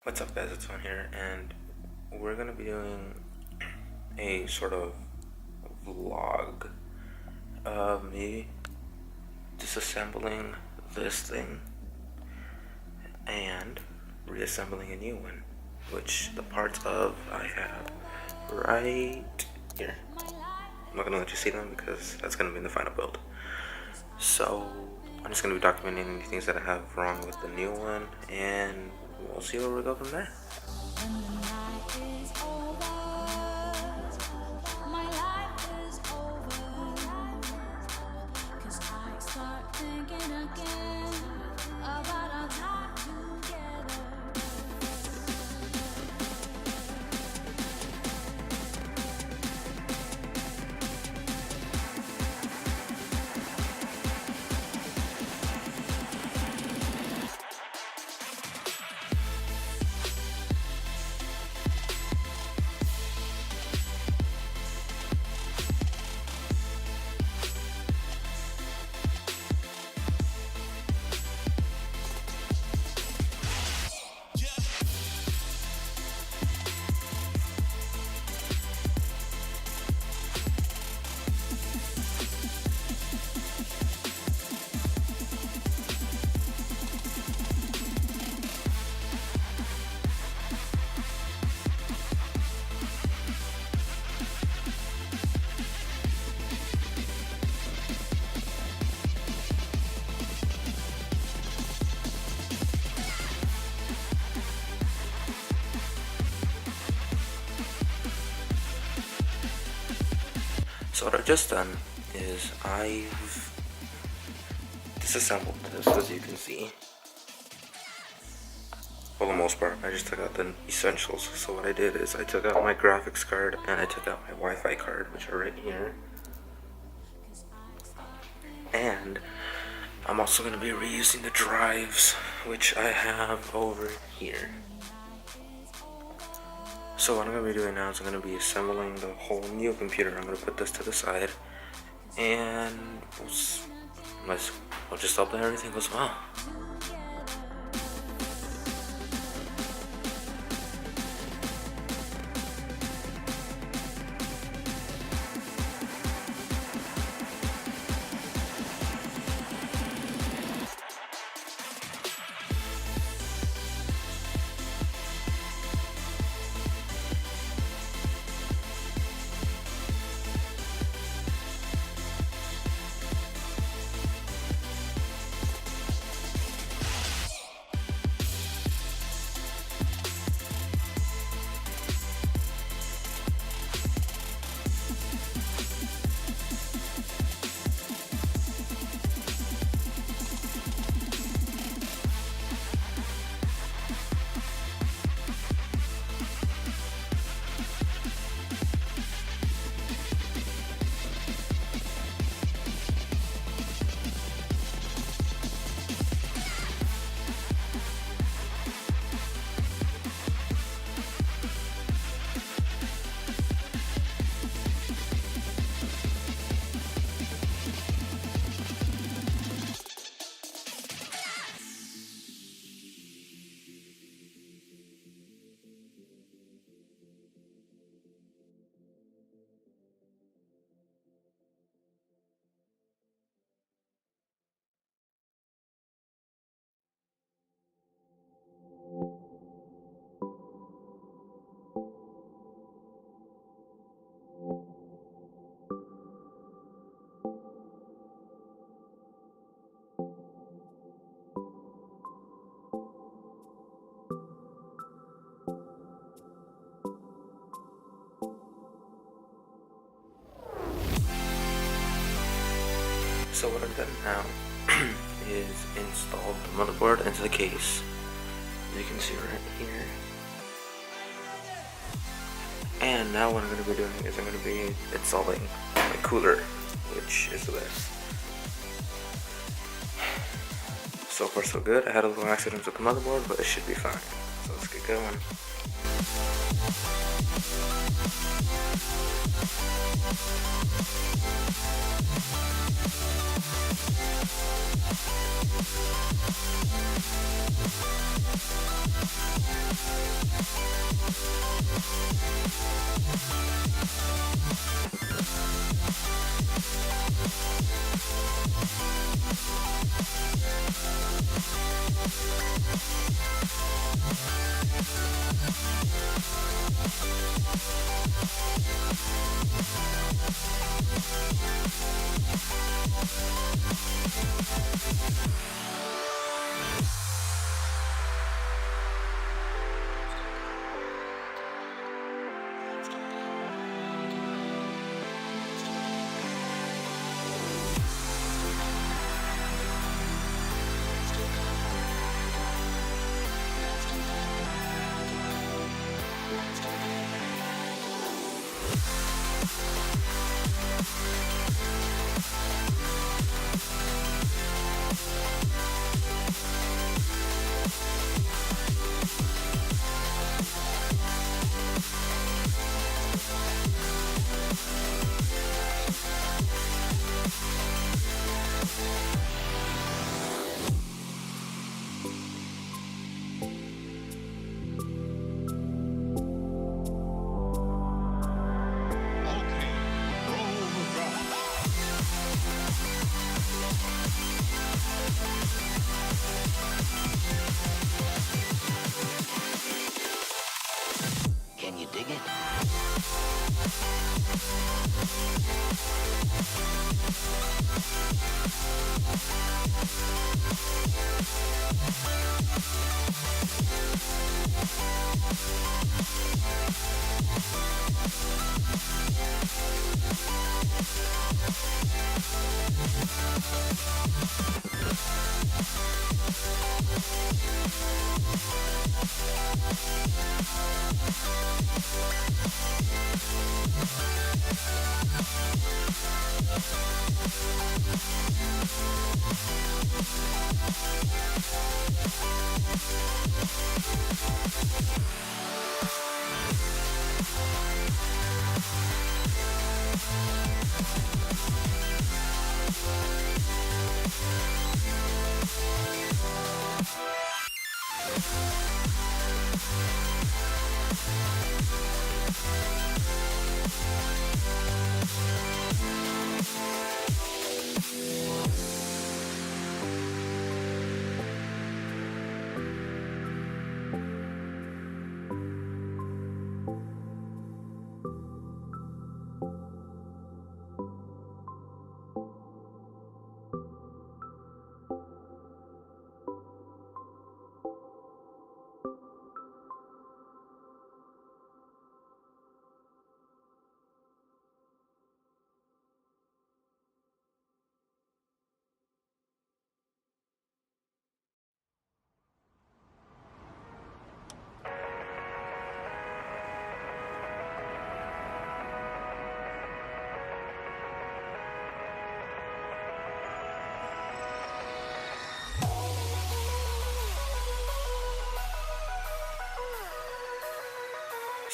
What's up guys, it's Hoenn here, and we're going to be doing a sort of vlog of me disassembling this thing and reassembling a new one, which the parts of I have right here. I'm not going to let you see them because that's going to be in the final build. So I'm just going to be documenting the things that I have wrong with the new one, and we'll see where we go from there. So what I've just done is I've disassembled this, as you can see. For the most part, I just took out the essentials. So what I did is I took out my graphics card and I took out my Wi-Fi card, which are right here. And I'm also going to be reusing the drives, which I have over here. So what I'm going to be doing now is I'm going to be assembling the whole new computer. I'm going to put this to the side, and we'll just hope that everything goes well. So what I've done now is installed the motherboard into the case, as you can see right here. And now what I'm going to be doing is I'm going to be installing my cooler, which is this. So far so good. I had a little accident with the motherboard, but it should be fine. So let's get going.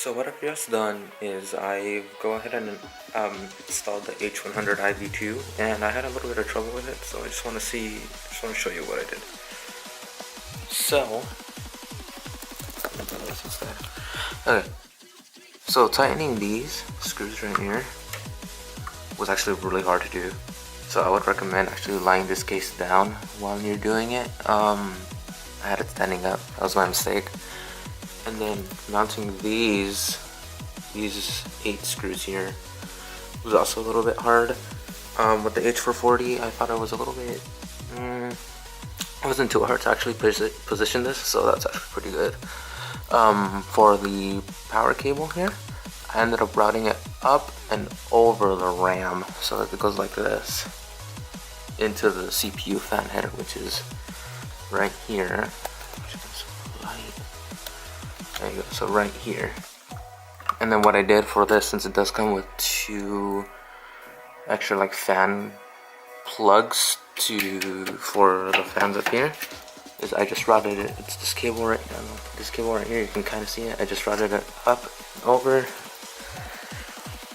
So what I've just done is I go ahead and installed the H100 IV2, and I had a little bit of trouble with it, so I just want to show you what I did. So, okay, so tightening these screws right here was actually really hard to do. So I would recommend actually lying this case down while you're doing it. I had it standing up, that was my mistake. And then mounting these 8 screws here was also a little bit hard. With the H440, I thought it was a little bit, it wasn't too hard to actually position this, so that's actually pretty good. For the power cable here, I ended up routing it up and over the RAM so that it goes like this into the CPU fan header, which is right here. There you go, so right here. And then what I did for this, since it does come with 2 extra like fan plugs for the fans up here, is I just routed it. It's this cable right now. This cable right here, you can kind of see it. I just routed it up and over,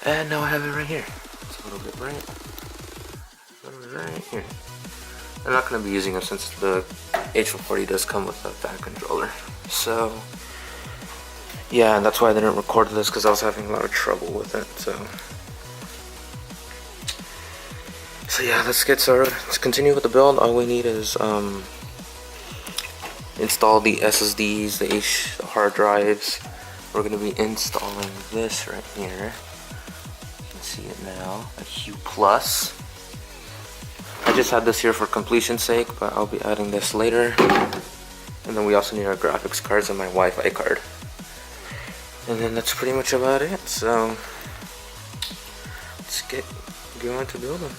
and now I have it right here. It's a little bit right here. I'm not going to be using it since the H440 does come with a fan controller. So yeah, and that's why I didn't record this, because I was having a lot of trouble with it. So yeah, let's get started. Let's continue with the build. All we need is install the SSDs, the hard drives. We're going to be installing this right here. You can see it now, a Q+. I just had this here for completion's sake, but I'll be adding this later. And then we also need our graphics cards and my Wi-Fi card. And then that's pretty much about it. So let's get going to build them.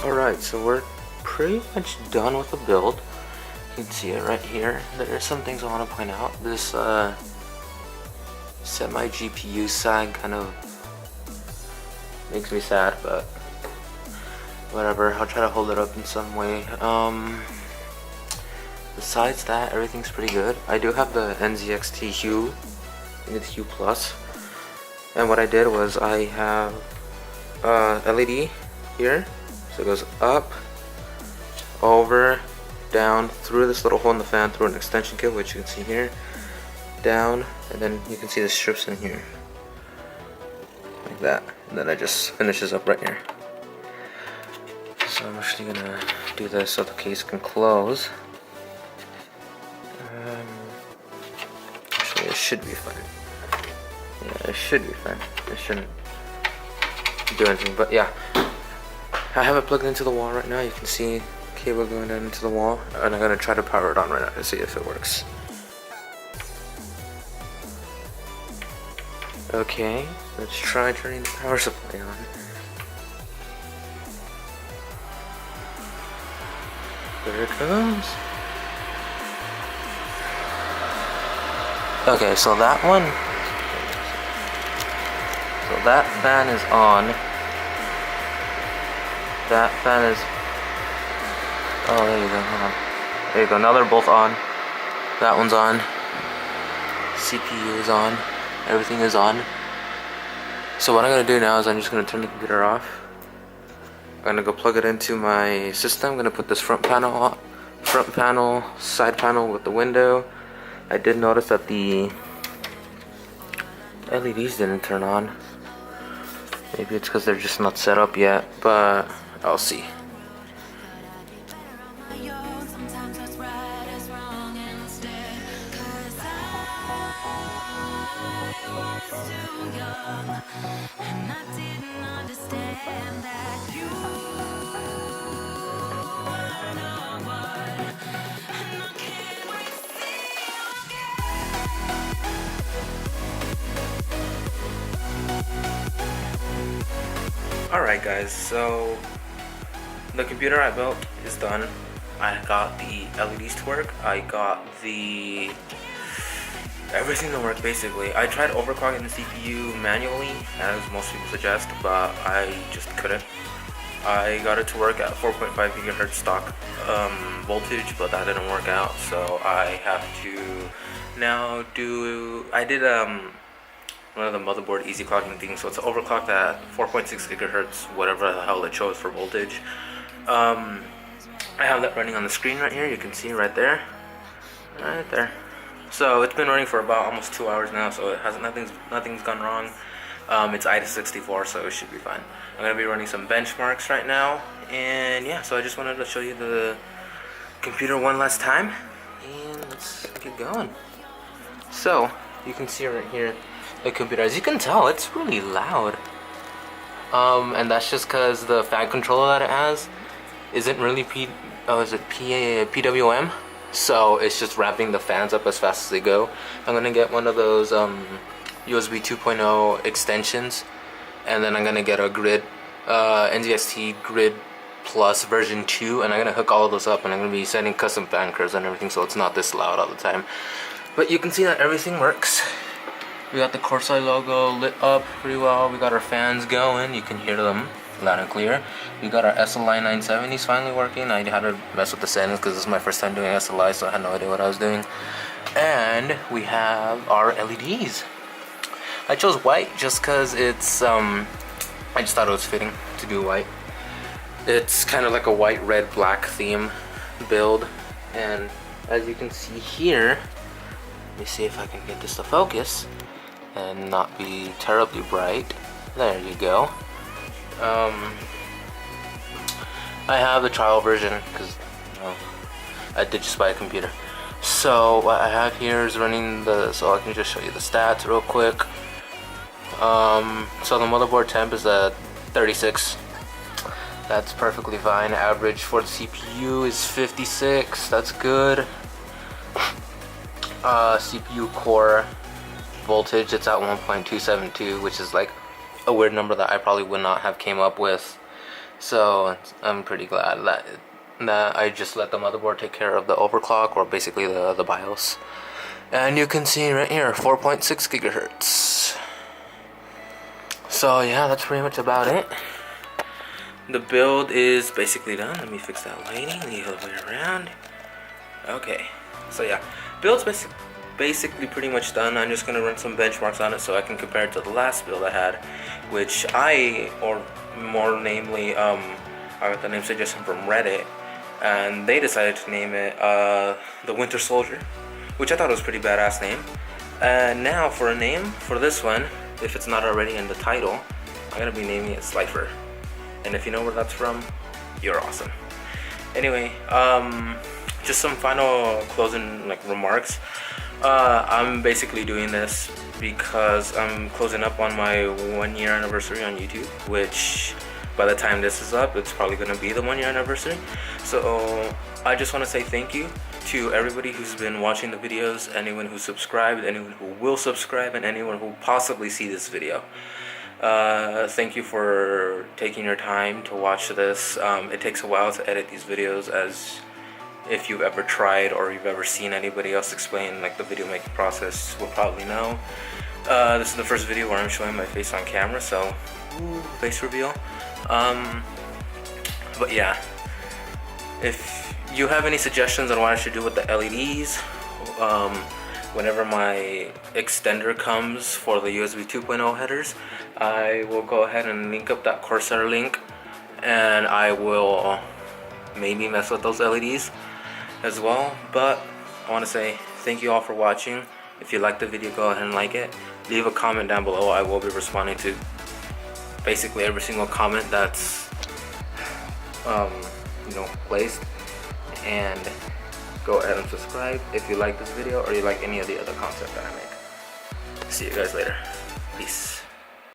Alright, so we're pretty much done with the build. You can see it right here. There are some things I want to point out. This semi-GPU sag kind of makes me sad, but whatever. I'll try to hold it up in some way. Besides that, everything's pretty good. I do have the NZXT Hue it's Hue Plus. And what I did was I have LED here, so it goes up, over, down, through this little hole in the fan, through an extension kit, which you can see here, down, and then you can see the strips in here, like that. And then I just finish this up right here. So I'm actually gonna do this so the case can close. Actually, it should be fine. Yeah, it should be fine. It shouldn't do anything, but yeah. I have it plugged into the wall right now. You can see cable going down into the wall, and I'm gonna try to power it on right now to see if it works. Okay, let's try turning the power supply on. There it goes. Okay, so that one. So that fan is on. That fan is. Oh, there you go. Hold on. There you go. Now they're both on. That one's on. CPU is on. Everything is on. So what I'm gonna do now is I'm just gonna turn the computer off. I'm gonna go plug it into my system. I'm gonna put this front panel, side panel with the window. I did notice that the LEDs didn't turn on. Maybe it's because they're just not set up yet, but I'll see. Alright guys, so the computer I built is done. I got the LEDs to work. I got the everything to work basically. I tried overclocking the CPU manually, as most people suggest, but I just couldn't. I got it to work at 4.5 gigahertz stock voltage, but that didn't work out, so I have to now do. I did one of the motherboard easy clocking things, so it's overclocked at 4.6 gigahertz, whatever the hell it shows for voltage. I have that running on the screen right here. You can see right there, right there. So it's been running for about almost 2 hours now, so it has nothing's gone wrong. It's IDA64, so it should be fine. I'm gonna be running some benchmarks right now, and yeah, so I just wanted to show you the computer one last time, and let's get going. So you can see right here the computer. As you can tell, it's really loud, and that's just because the fan controller that it has isn't really PWM, so it's just ramping the fans up as fast as they go. I'm gonna get one of those USB 2.0 extensions, and then I'm gonna get a grid NZST Grid Plus version 2, and I'm gonna hook all of those up, and I'm gonna be setting custom fan curves and everything, so it's not this loud all the time. But you can see that everything works. We got the Corsair logo lit up pretty well. We got our fans going. You can hear them loud and clear. We got our SLI 970s finally working. I had to mess with the settings because this is my first time doing SLI, so I had no idea what I was doing. And we have our LEDs. I chose white just because it's I just thought it was fitting to do white. It's kind of like a white, red, black theme build, and as you can see here, let me see if I can get this to focus and not be terribly bright. There you go. I have the trial version because I did just buy a computer. So what I have here is running so I can just show you the stats real quick. So the motherboard temp is at 36. That's perfectly fine. Average for the CPU is 56. That's good. CPU core voltage, it's at 1.272, which is like a weird number that I probably would not have came up with. So I'm pretty glad that I just let the motherboard take care of the overclock, or basically the BIOS. And you can see right here, 4.6 gigahertz. So yeah, that's pretty much about it. The build is basically done. Let me fix that lighting the other way around. Okay, so yeah, build's basically pretty much done. I'm just gonna run some benchmarks on it so I can compare it to the last build I had, which or more namely, I got the name suggestion from Reddit, and they decided to name it the Winter Soldier, which I thought was a pretty badass name. And now for a name for this one, if it's not already in the title, I'm gonna be naming it Slifer. And if you know where that's from, you're awesome. Anyway, just some final closing remarks. I'm basically doing this because I'm closing up on my 1-year anniversary on YouTube, which by the time this is up, it's probably gonna be the 1-year anniversary. So I just want to say thank you to everybody who's been watching the videos, anyone who subscribed, anyone who will subscribe, and anyone who possibly see this video. Thank you for taking your time to watch this. It takes a while to edit these videos, as if you've ever tried or you've ever seen anybody else explain the video making process will probably know. This is the first video where I'm showing my face on camera, so face reveal. But yeah, if you have any suggestions on what I should do with the LEDs, whenever my extender comes for the USB 2.0 headers, I will go ahead and link up that Corsair link, and I will maybe mess with those LEDs as well. But I want to say thank you all for watching. If you liked the video, go ahead and like it. Leave a comment down below. I will be responding to basically every single comment that's placed. And go ahead and subscribe if you like this video or you like any of the other content that I make. See you guys later. Peace.